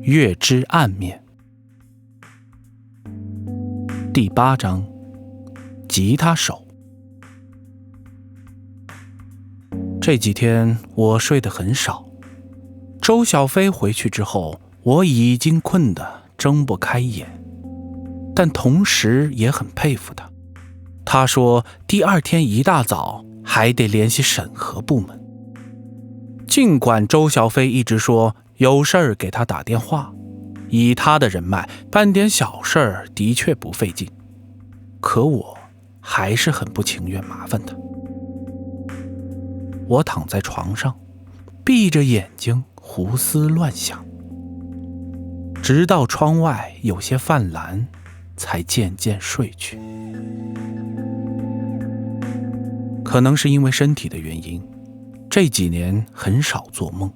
月之暗面。第8章，吉他手。这几天我睡得很少，周小飞回去之后，我已经困得睁不开眼，但同时也很佩服他。他说第2天一大早还得联系审核部门。尽管周小飞一直说有事儿给他打电话，以他的人脉办点小事儿的确不费劲，可我还是很不情愿麻烦他。我躺在床上，闭着眼睛胡思乱想，直到窗外有些泛蓝，才渐渐睡去。可能是因为身体的原因，这几年很少做梦，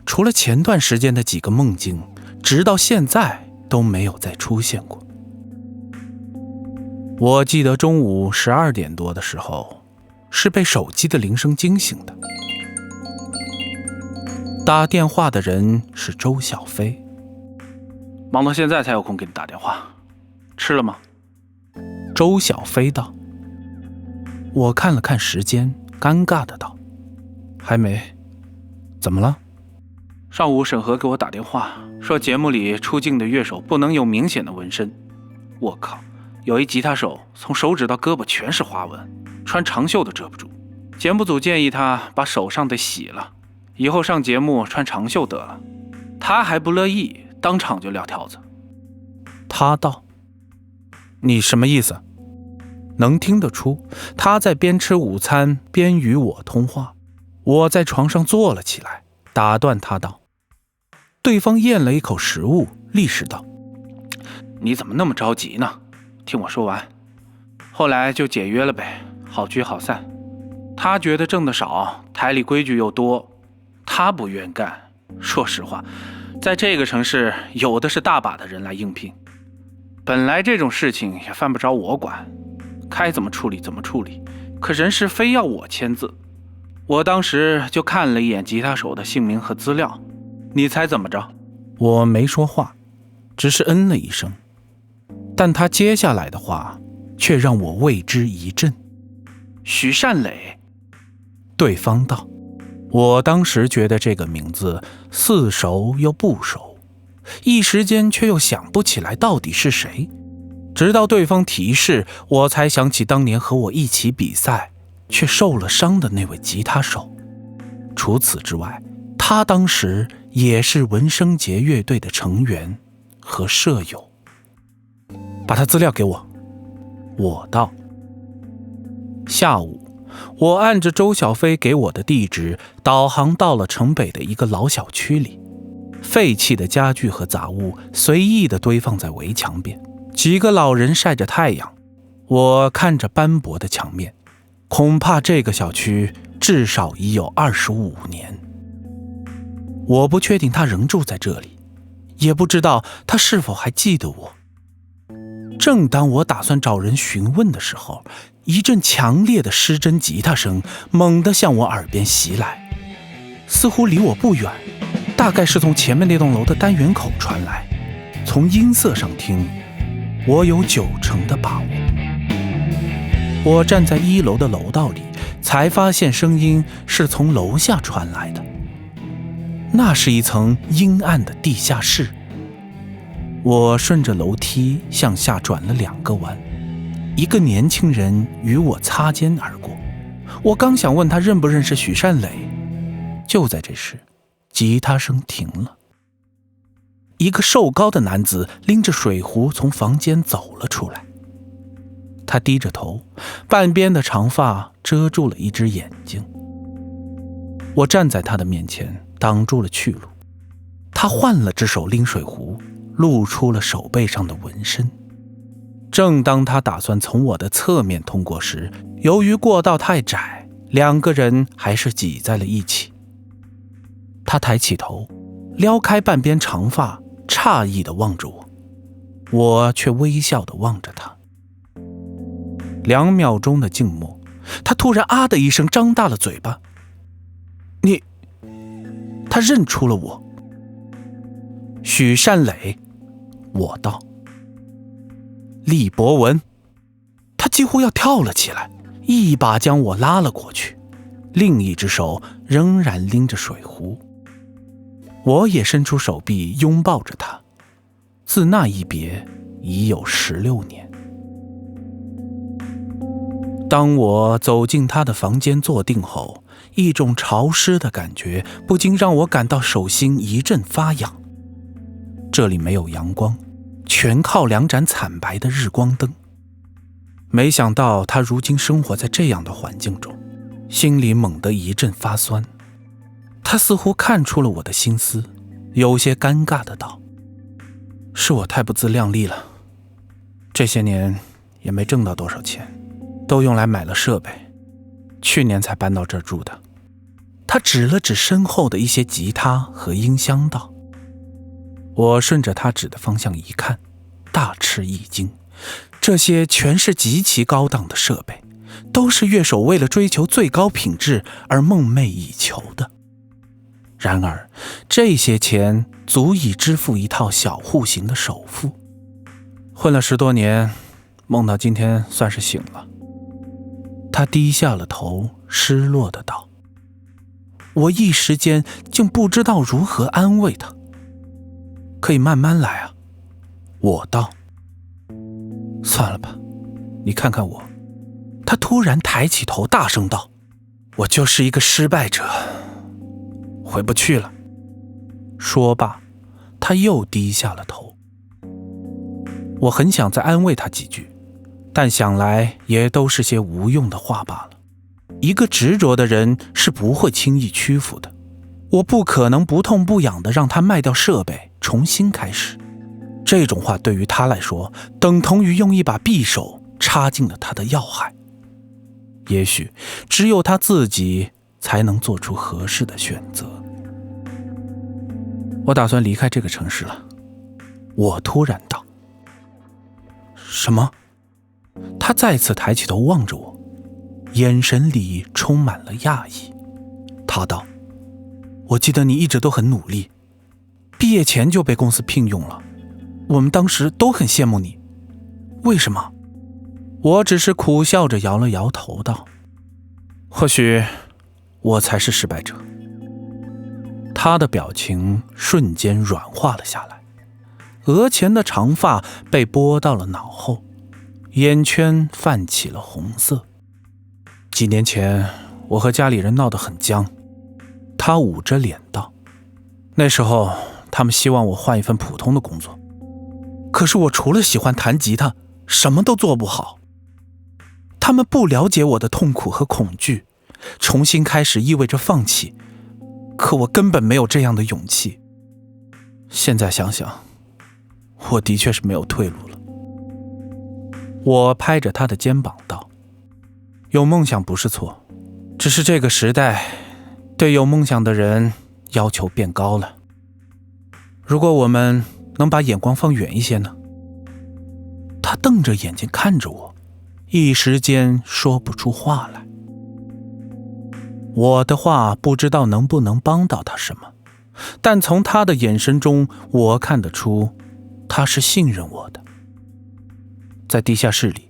除了前段时间的几个梦境，直到现在都没有再出现过。我记得中午12点多的时候，是被手机的铃声惊醒的。打电话的人是周小飞。忙到现在才有空给你打电话，吃了吗？周小飞道。我看了看时间，尴尬的道：还没。怎么了？上午审核给我打电话，说节目里出镜的乐手不能有明显的纹身。我靠，有一吉他手从手指到胳膊全是花纹，穿长袖都遮不住。节目组建议他把手上的洗了，以后上节目穿长袖得了。他还不乐意，当场就撂挑子。他道：你什么意思？能听得出他在边吃午餐边与我通话。我在床上坐了起来，打断他道。对方咽了一口食物，立时道：你怎么那么着急呢？听我说完。后来就解约了呗，好聚好散。他觉得挣得少，台里规矩又多，他不愿干。说实话，在这个城市有的是大把的人来应聘，本来这种事情也犯不着我管，该怎么处理怎么处理，可人事非要我签字。我当时就看了一眼吉他手的姓名和资料，你猜怎么着？我没说话，只是嗯了一声，但他接下来的话却让我为之一振。许善磊。对方道。我当时觉得这个名字似熟又不熟，一时间却又想不起来到底是谁。直到对方提示，我才想起当年和我一起比赛却受了伤的那位吉他手。除此之外，他当时也是文生杰乐队的成员和舍友。把他资料给我。我道。下午我按着周小飞给我的地址导航到了城北的一个老小区里，废弃的家具和杂物随意地堆放在围墙边，几个老人晒着太阳。我看着斑驳的墙面，恐怕这个小区至少已有25年。我不确定他仍住在这里，也不知道他是否还记得我。正当我打算找人询问的时候，一阵强烈的失真吉他声猛地向我耳边袭来，似乎离我不远，大概是从前面那栋楼的单元口传来。从音色上听，我有90%的把握。我站在1楼的楼道里，才发现声音是从楼下传来的。那是一层阴暗的地下室。我顺着楼梯向下转了2个弯，一个年轻人与我擦肩而过。我刚想问他认不认识许善磊，就在这时，吉他声停了。一个瘦高的男子拎着水壶从房间走了出来。他低着头，半边的长发遮住了一只眼睛。我站在他的面前，挡住了去路。他换了只手拎水壶，露出了手背上的纹身。正当他打算从我的侧面通过时，由于过道太窄，2个人还是挤在了一起。他抬起头，撩开半边长发，诧异地望着我，我却微笑地望着他。2秒钟的静默，他突然啊的一声张大了嘴巴。你，他认出了我。许善磊，我道。厉博文，他几乎要跳了起来，一把将我拉了过去，另一只手仍然拎着水壶。我也伸出手臂拥抱着他，自那一别已有16年。当我走进他的房间坐定后，一种潮湿的感觉不禁让我感到手心一阵发痒。这里没有阳光，全靠2盏惨白的日光灯。没想到他如今生活在这样的环境中，心里猛地一阵发酸。他似乎看出了我的心思，有些尴尬的道：是我太不自量力了，这些年也没挣到多少钱，都用来买了设备，去年才搬到这儿住的。他指了指身后的一些吉他和音箱道。我顺着他指的方向一看，大吃一惊，这些全是极其高档的设备，都是乐手为了追求最高品质而梦寐以求的。然而这些钱足以支付一套小户型的首付。混了10多年，梦到今天算是醒了。他低下了头，失落的道。我一时间竟不知道如何安慰他。可以慢慢来啊，我道。算了吧，你看看我。他突然抬起头大声道，我就是一个失败者，回不去了。说罢，他又低下了头。我很想再安慰他几句，但想来也都是些无用的话罢了。一个执着的人是不会轻易屈服的，我不可能不痛不痒地让他卖掉设备重新开始。这种话对于他来说等同于用一把匕首插进了他的要害。也许只有他自己才能做出合适的选择。我打算离开这个城市了，我突然道。什么？他再次抬起头望着我，眼神里充满了讶异。他道，我记得你一直都很努力，毕业前就被公司聘用了，我们当时都很羡慕你，为什么？我只是苦笑着摇了摇头道，或许我才是失败者。他的表情瞬间软化了下来，额前的长发被拨到了脑后，眼圈泛起了红色。几年前我和家里人闹得很僵，他捂着脸道，那时候他们希望我换一份普通的工作，可是我除了喜欢弹吉他什么都做不好。他们不了解我的痛苦和恐惧，重新开始意味着放弃，可我根本没有这样的勇气。现在想想，我的确是没有退路了。我拍着他的肩膀道，有梦想不是错，只是这个时代对有梦想的人要求变高了。如果我们能把眼光放远一些呢？他瞪着眼睛看着我，一时间说不出话来。我的话不知道能不能帮到他什么，但从他的眼神中我看得出他是信任我的。在地下室里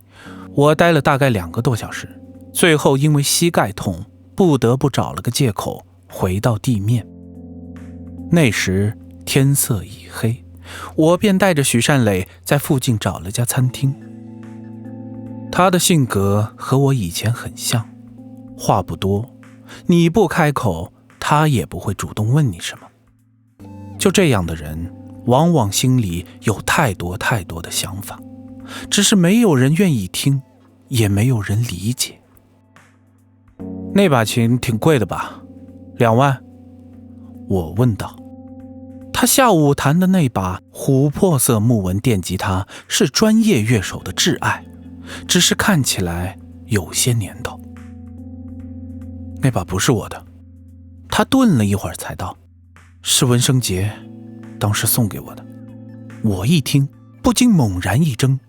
我待了大概2个多小时，最后因为膝盖痛不得不找了个借口回到地面。那时天色已黑，我便带着许善磊在附近找了家餐厅。他的性格和我以前很像，话不多，你不开口他也不会主动问你什么。就这样的人往往心里有太多太多的想法，只是没有人愿意听，也没有人理解。那把琴挺贵的吧？2万？我问道。他下午弹的那把琥珀色木纹电吉他是专业乐手的挚爱，只是看起来有些年头。那把不是我的。他顿了一会儿才道，是文生杰当时送给我的。我一听不禁猛然一怔。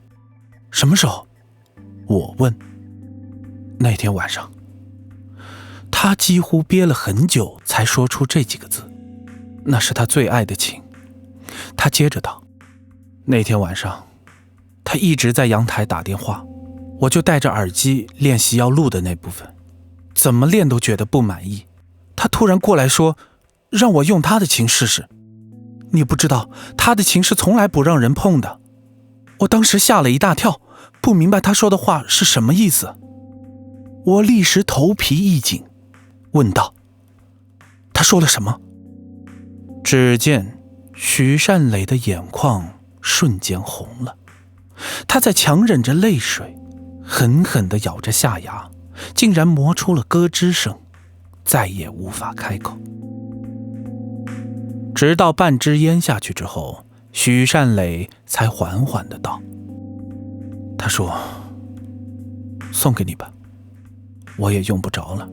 什么时候？我问。那天晚上。他几乎憋了很久才说出这几个字。那是他最爱的琴，他接着道：“那天晚上，他一直在阳台打电话，我就戴着耳机练习要录的那部分，怎么练都觉得不满意。他突然过来说，让我用他的琴试试。你不知道，他的琴是从来不让人碰的。我当时吓了一大跳，不明白他说的话是什么意思。我立时头皮一紧，问道：他说了什么？只见许善磊的眼眶瞬间红了，他在强忍着泪水，狠狠地咬着下牙，竟然磨出了咯吱声，再也无法开口。直到半支烟下去之后，许善磊才缓缓地道：他说，送给你吧，我也用不着了。